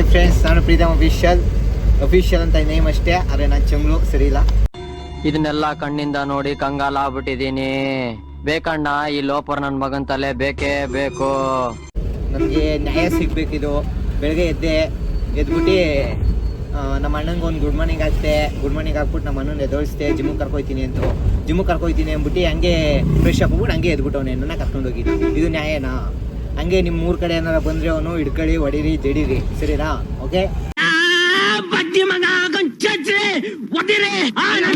Hi friends, ನಾನು Preetham official ಅಂತ name ಅಷ್ಟೇ, ಆದರೆ ನಾನು ಚಂಗ್ಳು ಸರಿ ಇಲ್ಲ. ಇದನ್ನೆಲ್ಲ ಕಣ್ಣಿಂದ ನೋಡಿ ಕಂಗಾಲ ಆಗ್ಬಿಟ್ಟಿದೀನಿ. ಬೇಕಣ್ಣ, ಈ ಲೋಪರ್ ನನ್ನ ಮಗನ್ ತಲೆ ಬೇಕೇ ಬೇಕು. ನನಗೆ ನ್ಯಾಯ ಸಿಗ್ಬೇಕಿದು. ಬೆಳಗ್ಗೆ ಎದ್ಬಿಟ್ಟು ನಮ್ಮ ಅಣ್ಣಂಗೆ ಒಂದು ಗುಡ್ ಮಾರ್ನಿಂಗ್ ಹಾಕ್ಬಿಟ್ಟು ನಮ್ಮ ಅಣ್ಣನ ಎದೋಳಿಸ್ದೆ. ಜಿಮ್ಗೆ ಕರ್ಕೊಯ್ತೀನಿ ಅಂದ್ಬಿಟ್ಟು ಹಂಗೆ ಫ್ರೆಶ್ ಹಾಕ್ಬಿಟ್ಟು ಹಂಗೆ ಎದ್ಬಿಟ್ಟವನೇ ನನ್ನ ಕರ್ಕೊಂಡೋಗಿದ್ದು. ಇದು ನ್ಯಾಯನಾ? ಹಂಗೆ ನಿಮ್ಮ ಮೂರು ಕಡೆ ಏನಾರ ಬಂದರೆ ಅವನು ಹಿಡ್ಕೊಳ್ಳಿ, ಹೊಡೀರಿ, ಜಡೀರಿ, ಸರಿನಾ? ಓಕೆ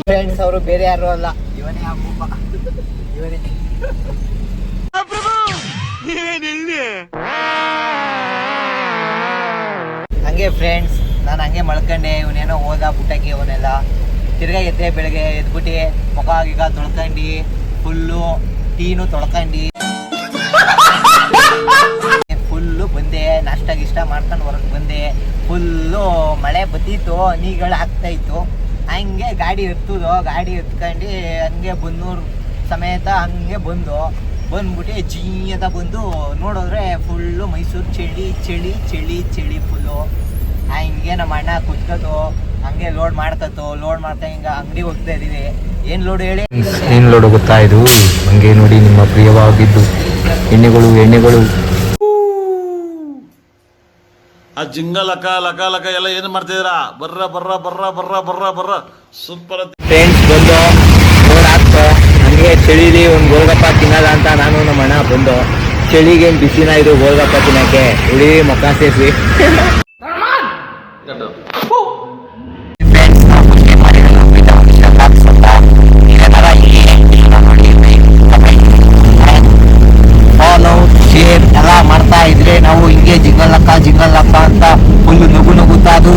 ಫ್ರೆಂಡ್ಸ್, ಅವರು ಬೇರೆ ಯಾರು ಅಲ್ಲ, ಇವನೇ ಅಪ್ಪುಪ್ಪ, ಇವನೇ. ಹಂಗೆ ಫ್ರೆಂಡ್ಸ್, ನಾನು ಹಂಗೆ ಮಲ್ಕೊಂಡೆ. ಇವನೇನೋ ಹೋದ ಪುಟ್ಟಕ್ಕೆ, ಇವನೆಲ್ಲ ತಿರ್ಗಾ ಎದ್ದೆ. ಬೆಳಗ್ಗೆ ಎದ್ಬಿಟ್ಟು ಮುಖ ಗೀಗ ತೊಳ್ಕೊಂಡು ಫುಲ್ಲು ಟೀನು ತೊಳ್ಕೊಂಡು ಫುಲ್ಲು ಬಂದೆ. ನಾಷ್ಟ ಗಿಷ್ಟ ಮಾಡ್ಕೊಂಡು ಹೊರಗೆ ಬಂದೆ. ಫುಲ್ಲು ಮಳೆ ಬತ್ತಿತ್ತು, ಹನಿಗಳು ಆಗ್ತಾಯಿತ್ತು. ಹಂಗೆ ಗಾಡಿ ಎತ್ಕೊಂಡು ಹಂಗೆ ಬನ್ನೂರು ಸಮೇತ ಹಂಗೆ ಬಂದ್ಬಿಟ್ಟು ಜೀ ಅಂತ ಬಂದು ನೋಡಿದ್ರೆ ಫುಲ್ಲು ಮೈಸೂರು ಚಳಿ ಫುಲ್ಲು. ಹಂಗೆ ನಮ್ಮ ಅಣ್ಣ ಕುತ್ಕೋತು, ಹಂಗೆ ಲೋಡ್ ಮಾಡ್ತಾ ಹಿಂಗೆ ಅಂಗಡಿ ಹೋಗ್ತಾ ಇದೀವಿ. ಏನು ಲೋಡ್ ಹೇಳಿ? ಏನು ಲೋಡ್ ಗೊತ್ತಾ ಇದು? ಹಂಗೆ ನೋಡಿ, ನಿಮ್ಮ ಪ್ರಿಯವಾಗಿದ್ದು ಎಣ್ಣೆಗಳು ಆ ಜಿಂಗ ಲಕ ಎಲ್ಲ ಏನು ಮಾಡ್ತಿದ್ದೀರಾ? ಬರ್ರ ಸೂಪರ್. ಫ್ರೆಂಡ್ಸ್ ಬಂದು ಲೋಡ್ ಹಾಕ್ತು. ಹಂಗೆ ಚಳಿಲಿ ಒಂದು ಗೋಲ್ಗಪ್ಪ ತಿನ್ನಲ್ಲ ಅಂತ ನಾನು ನಮ್ಮ ಅಣ್ಣ ಬಂದು, ಚಳಿಗೇನು ಬಿಸಿನ ಇದು ಗೋಲ್ಗಪ್ಪ ತಿನ್ನಕ್ಕೆ ಉಳಿ ಮುಖ ಸೇರಿಸಿ. ಎಲ್ಲ ಮಾಡ್ತಾ ಇದ್ರೆ ನಾವು ಹಿಂಗೆ ಜಿಂಗಲ್ಲಕ್ಕ ಅಂತ ಫುಲ್ ನಗುತ್ತಾ ಅದು